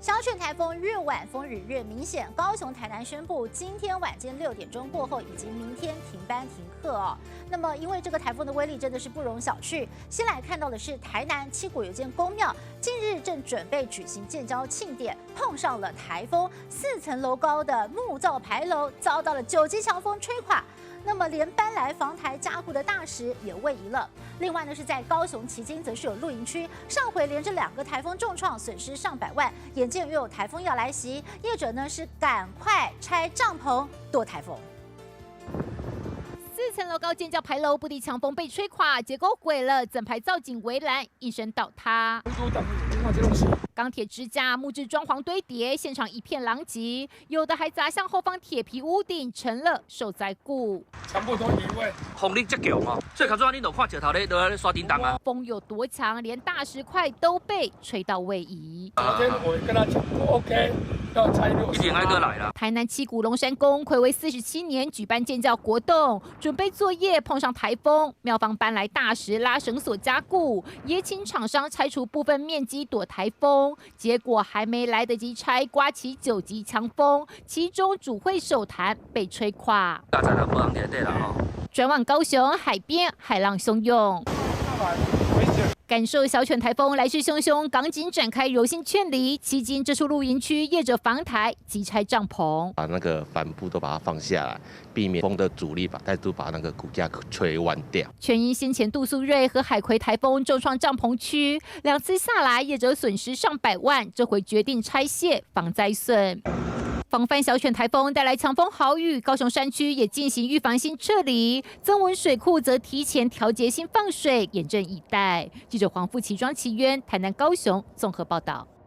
小犬台风越晚风雨越明显，高雄、台南宣布今天晚间6点钟过后以及明天停班停课哦。那么因为这个台风的威力真的是不容小觑。先来看到的是台南七股有间公庙，近日正准备举行建交庆典，碰上了台风，4层楼高的木造牌楼遭到了9级强风吹垮。 那么，连搬来防台加固的大石也位移了。另外呢，是在高雄旗津，则是有露营区，上回连着2个台风重创，损失上百万。眼见又有台风要来袭，业者呢是赶快拆帐篷躲台风。 4层楼高建教牌楼不敌强风被吹垮，结构毁了，整排造景围栏应声倒塌。钢铁支架、木质装潢堆叠，现场一片狼藉，有的还砸向后方铁皮屋顶，成了受灾户。全部都移位。风力这强哦，所以较早恁就看石头咧，都在刷叮当啊。风有多强，连大石块都被吹到位移。昨天我跟他讲过 ，OK， 要拆6，一定挨个来了。台南七股龙山宫睽违47年举办建教活动，准备作业碰上台风，庙方搬来大石拉绳索加固，也请厂商拆除部分面积躲台风。 结果还没来得及拆，刮起9级强风，其中主会手坛被吹垮。转往高雄海边，海浪汹涌。 感受小犬台风来势汹汹，港警展开柔性劝离。期间，这处露营区业者防台急拆帐篷，把那个帆布都把它放下来，避免风的阻力再度把那个骨架吹弯掉。全因先前杜苏芮和海葵台风重创帐篷区，2次下来，业者损失上百万，这回决定拆卸防灾损。 防范小犬台风带来强风豪雨，高雄山区也进行预防性撤离，增文水库则提前调节性放水，严阵以待。记者黄富琪、庄启渊，台南、高雄综合报道。